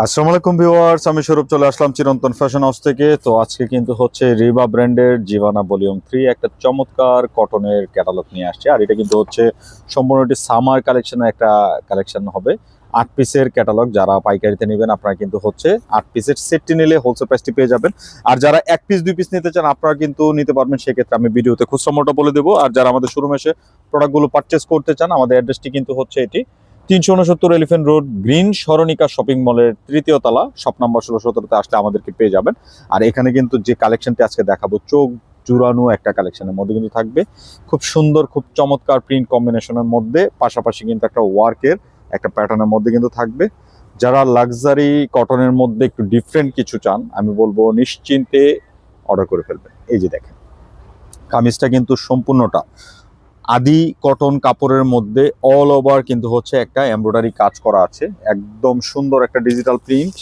আসসালামু আলাইকুম ভিউয়ার্স, আমি স্বরূপ চলে আসলাম চিরন্তন ফ্যাশন হাউস থেকে। তো আজকে কিন্তু হচ্ছে রিবা ব্র্যান্ডের জিভানা ভলিউম 3 একটা চমৎকার কটনের ক্যাটালগ নিয়ে আসছে। আর এটা কিন্তু হচ্ছে সম্পূর্ণটি সামার কালেকশনের একটা কালেকশন হবে। 8 পিসের ক্যাটালগ, যারা পাইকারিতে নেবেন আপনারা কিন্তু হচ্ছে 8 পিসের সেটটি নিলে হোলসেল প্রাইসটি পেয়ে যাবেন। আর যারা 1 পিস 2 পিস নিতে চান আপনারা কিন্তু নিতে পারবেন, সেক্ষেত্রে আমি ভিডিওতে খুচরা মূল্যটা বলে দেবো। আর যারা আমাদের শোরুমে এসে প্রোডাক্টগুলো পারচেস করতে চান, আমাদের অ্যাড্রেসটি কিন্তু হচ্ছে এটি 369 এলিফ্যান্ট রোড, গ্রিন সরণিকা শপিং মলের 3য় তলা, শপ নাম্বার 16-17-তে আসলে আমাদেরকে পেয়ে যাবেন। আর এখানে কিন্তু যে কালেকশনটি আজকে দেখাবো, চোখ জুড়ানো একটা কালেকশনের মধ্যে কিন্তু থাকবে। খুব সুন্দর, খুব চমৎকার প্রিন্ট কম্বিনেশনের মধ্যে, পাশাপাশি কিন্তু একটা ওয়ার্কের একটা প্যাটার্নের মধ্যে কিন্তু থাকবে। যারা লাক্সারি কটনের মধ্যে একটু ডিফারেন্ট কিছু চান, আমি বলবো নিশ্চিন্তে অর্ডার করে ফেলবেন। এই যে দেখেন, কামিজটা কিন্তু সম্পূর্ণটা আদি কটন কাপড়ের মধ্যে অল ওভার কিন্তু হচ্ছে একটা এমব্রয়ডারি কাজ করা আছে, একদম সুন্দর একটা ডিজিটাল প্রিন্ট।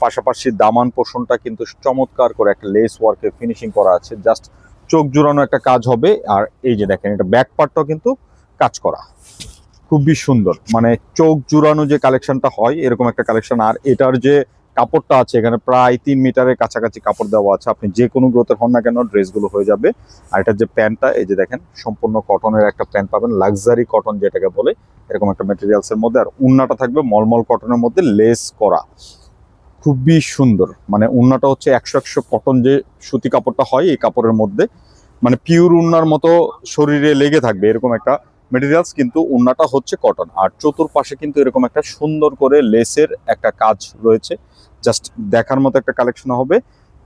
পাশাপাশি দামান পোর্শনটা কিন্তু চমৎকার করে একটা লেস ওয়ার্কে ফিনিশিং করা আছে, জাস্ট চোখ জুড়ানো একটা কাজ হবে। আর এই যে দেখেন, এটা ব্যাক পার্টটাও কিন্তু কাজ করা, খুবই সুন্দর, মানে চোখ জুড়ানো যে কালেকশনটা হয় এরকম একটা কালেকশন। আর এটার যে কাপড়টা আছে, এখানে প্রায় 3 মিটারের কাছাকাছি কাপড় দেওয়া আছে, আপনি যে কোনো গ্রোথের হন না কেন ড্রেসগুলো হয়ে যাবে। আর এটার যে প্যান্টটা, এই যে দেখেন, সম্পূর্ণ কটনের একটা প্যান্ট পাবেন, লাক্সারি কটন যেটাকে বলে এরকম একটা মেটেরিয়ালসের মধ্যে। আর উন্নাটা থাকবে মলমল কটনের মধ্যে লেস করা, খুবই সুন্দর। মানে উন্নাটা হচ্ছে 100 কটন, যে সুতি কাপড়টা হয় এই কাপড়ের মধ্যে, মানে পিওর উন্নার মতো শরীরে লেগে থাকবে এরকম একটা মেটেরিয়ালস, কিন্তু উন্নাটা হচ্ছে কটন। আর চতুর্পাশে কিন্তু এরকম একটা সুন্দর করে লেসের একটা কাজ রয়েছে, জাস্ট দেখার মতো একটা কালেকশন হবে।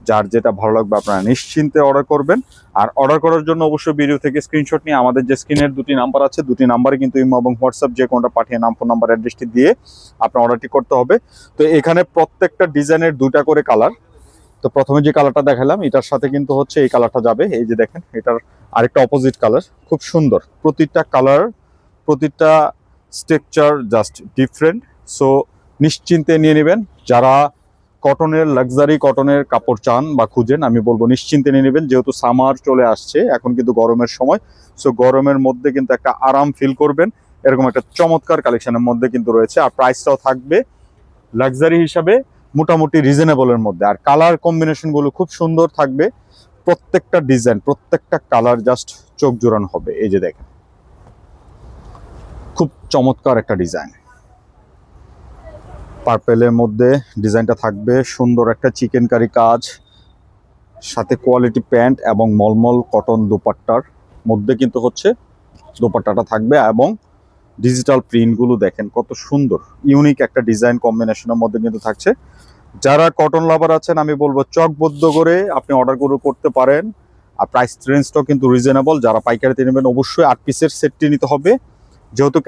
যার যেটা ভালো লাগবে আপনারা নিশ্চিন্তে অর্ডার করবেন। আর অর্ডার করার জন্য অবশ্যই ভিডিও থেকে স্ক্রিনশট নিয়ে আমাদের যে স্ক্রিনের 2টি নাম্বার আছে, 2টি নাম্বারে কিন্তু ইমো এবং হোয়াটসঅ্যাপ যে কোনটা পাঠিয়ে নাম, ফোন নাম্বার, অ্যাড্রেসটি দিয়ে আপনার অর্ডারটি করতে হবে। তো এখানে প্রত্যেকটা ডিজাইনের 2টা করে কালার। তো প্রথমে যে কালারটা দেখালাম এটার সাথে কিন্তু হচ্ছে এই কালারটা যাবে, এই যে দেখেন, এটার আরেকটা অপোজিট কালার, খুব সুন্দর। প্রতিটা কালার, প্রতিটা স্ট্রাকচার জাস্ট ডিফারেন্ট। সো নিশ্চিন্তে নিয়ে নেবেন। যারা কটনের, লাক্সারি কটনের কাপড় চান বা খুঁজেন, আমি বলবো নিশ্চিন্তে নিয়ে নেবেন, যেহেতু সামার চলে আসছে, এখন কিন্তু গরমের সময়। সো গরমের মধ্যে কিন্তু একটা আরাম ফিল করবেন, এরকম একটা চমৎকার কালেকশনের মধ্যে কিন্তু রয়েছে। আর প্রাইসটাও থাকবে লাক্সারি হিসাবে মোটামুটি রিজনেবলের মধ্যে। আর কালার কম্বিনেশন গুলো খুব সুন্দর থাকবে, প্রত্যেকটা ডিজাইন, প্রত্যেকটা কালার জাস্ট চোখ জোড়ানো হবে। এই যে দেখেন, খুব চমৎকার একটা ডিজাইন, পার্পেলের মধ্যে ডিজাইনটা থাকবে, সুন্দর একটা চিকেন কারি কাজ, সাথে কোয়ালিটি প্যান্ট এবং মলমল কটন দোপাট্টার মধ্যে কিন্তু হচ্ছে দোপাট্টাটা থাকবে। এবং ডিজিটাল প্রিন্টগুলো দেখেন কত সুন্দর, ইউনিক একটা ডিজাইন কম্বিনেশনের মধ্যে কিন্তু থাকছে। যারা কটন লাভার আছেন, আমি বলবো চকবদ্ধ করে আপনি অর্ডারগুলো করতে পারেন। আর প্রাইস রেঞ্জটাও কিন্তু রিজনেবল। যারা পাইকারিতে নেবেন অবশ্যই 8 পিসের সেটটি নিতে হবে, যেহেতু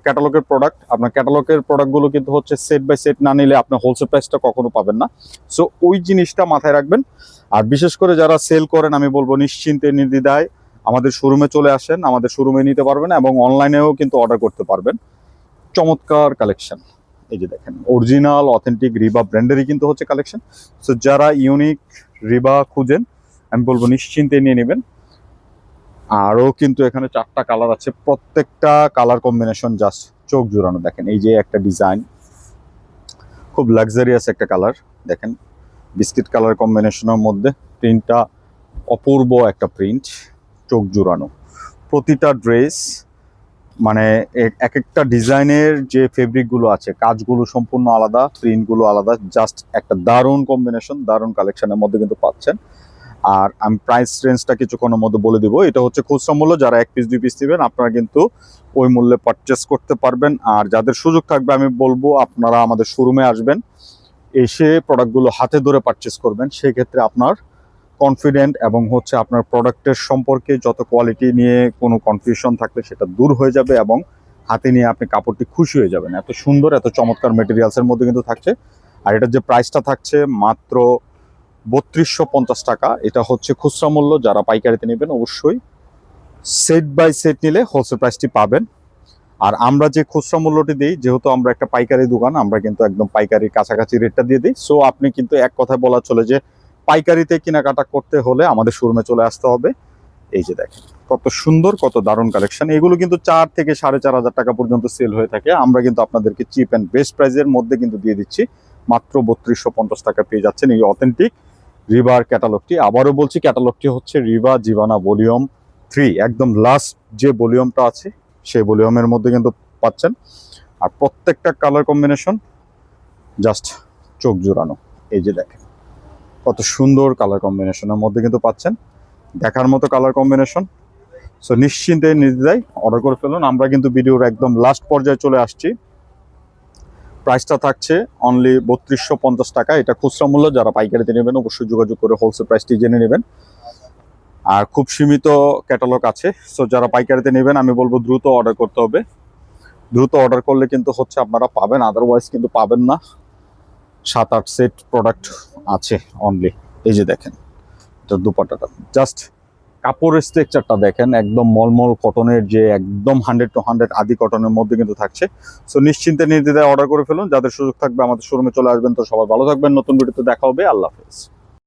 ক্যাটালগের প্রোডাক্ট। আপনার ক্যাটালগের প্রোডাক্টগুলো কিন্তু হচ্ছে সেট বাই সেট না নিলে আপনি হোলসেল প্রাইসটা কখনো পাবেন না। সো ওই জিনিসটা মাথায় রাখবেন। আর বিশেষ করে যারা সেল করেন, আমি বলবো নিশ্চিন্তে নির্দ্বিধায় আমাদের শোরুমে চলে আসেন, আমাদের শোরুমে নিতে পারবেন এবং অনলাইনেও কিন্তু অর্ডার করতে পারবেন। চমৎকার কালেকশন, এই যে দেখেন, অরিজিনাল অথেন্টিক রিবা ব্র্যান্ডেরই কিন্তু হচ্ছে কালেকশন। সো যারা ইউনিক রিবা খুঁজেন, আমি বলবো নিশ্চিন্তে নিয়ে নেবেন। আরও কিন্তু এখানে 4টা কালার আছে, প্রত্যেকটা কালার কম্বিনেশন জাস্ট চোখ জুড়ানো। দেখেন, এই যে একটা ডিজাইন, খুব লাক্সারিয়াস একটা কালার, দেখেন বিস্কিট কালার কম্বিনেশনের মধ্যে প্রিন্টটা অপূর্ব একটা প্রিন্ট, চোখ জুড়ানো। প্রতিটা ড্রেস, মানে এক একটা ডিজাইনের যে ফেব্রিকগুলো আছে, কাজগুলো সম্পূর্ণ আলাদা, প্রিন্টগুলো আলাদা, জাস্ট একটা দারুণ কম্বিনেশন, দারুণ কালেকশনের মধ্যে কিন্তু পাচ্ছেন। আর আমি প্রাইস রেঞ্জটা কিছুক্ষণের মধ্যে বলে দিব। এটা হচ্ছে খুচরা মূল্য, যারা 1 পিস 2 পিস নেবেন আপনারা কিন্তু ওই মূল্যে পারচেস করতে পারবেন। আর যাদের সুযোগ থাকবে, আমি বলবো আপনারা আমাদের শোরুমে আসবেন, এসে প্রোডাক্টগুলো হাতে ধরে পারচেস করবেন। সেক্ষেত্রে আপনার কনফিডেন্ট এবং হচ্ছে আপনার প্রোডাক্টের সম্পর্কে যত কোয়ালিটি নিয়ে কোনো কনফিউশন থাকলে সেটা দূর হয়ে যাবে, এবং হাতে নিয়ে আপনি কাপড়টি খুশি হয়ে যাবেন। এত সুন্দর, এত চমৎকার মেটেরিয়ালসের মধ্যে কিন্তু থাকছে। আর এটার যে প্রাইসটা থাকছে মাত্র 3250 টাকা, এটা হচ্ছে খুচরা মূল্য। যারা পাইকারিতে নেবেন অবশ্যই সেট বাই সেট নিলে হোলসেল প্রাইসটি পাবেন। আর আমরা যে খুচরা মূল্যটি দিই, যেহেতু আমরা একটা পাইকারি দোকান, আমরা কিন্তু একদম পাইকারির কাছাকাছি রেটটা দিয়ে দিই। সো আপনি কিন্তু এক কথায় বলা চলে যে পাইকারিতে কেনাকাটা করতে হলে আমাদের শোরুমে চলে আসতে হবে। এই যে দেখেন, কত সুন্দর, কত দারুণ কালেকশন। এগুলো কিন্তু 4 থেকে 4500 টাকা পর্যন্ত সেল হয়ে থাকে, আমরা কিন্তু আপনাদেরকে চিপ অ্যান্ড বেস্ট প্রাইসের মধ্যে কিন্তু দিয়ে দিচ্ছি মাত্র 3250 টাকা পেয়ে যাচ্ছেন এই অথেন্টিক রিবার ক্যাটালগটি। আবারও বলছি, ক্যাটালগটি হচ্ছে রিবা জিভানা ভলিউম 3, একদম লাস্ট যে ভলিউমটা আছে সেই ভলিউমের মধ্যে কিন্তু পাচ্ছেন। আর প্রত্যেকটা কালার কম্বিনেশন জাস্ট চোখ জোড়ানো। এই যে দেখেন কত সুন্দর কালার কম্বিনেশনের মধ্যে কিন্তু পাচ্ছেন, দেখার মতো কালার কম্বিনেশন। সো নিশ্চিন্তে নির্দ্বিধায় অর্ডার করে ফেলুন। আমরা কিন্তু ভিডিওর একদম লাস্ট পর্যায়ে চলে আসছি। প্রাইসটা থাকছে অনলি 3250 টাকা, এটা খুচরা মূল্য। যারা পাইকারিতে নেবেন অবশ্যই যোগাযোগ করে হোলসেল প্রাইসটি জেনে নেবেন। আর খুব সীমিত ক্যাটালগ আছে, সো যারা পাইকারিতে নেবেন আমি বলবো দ্রুত অর্ডার করতে হবে। দ্রুত অর্ডার করলে কিন্তু হচ্ছে আপনারা পাবেন, আদারওয়াইজ কিন্তু পাবেন না। 7-8 সেট প্রোডাক্ট আছে অনলি। এই যে দেখেন এটা দুপাট্টাটা, জাস্ট কাপড়ের স্ট্রাকচারটা দেখেন, একদম মলমল কটনের, যে একদম 100 to 100 আদি কটনের মধ্যে কিন্তু থাকছে। সো নিশ্চিন্তে নির্দ্বিধায় অর্ডার করে ফেলুন। যাদের সুযোগ থাকবে আমাদের শোরুমে চলে আসবেন। তো সবাই ভালো থাকবেন, নতুন ভিডিওতে দেখা হবে। আল্লাহ হাফেজ।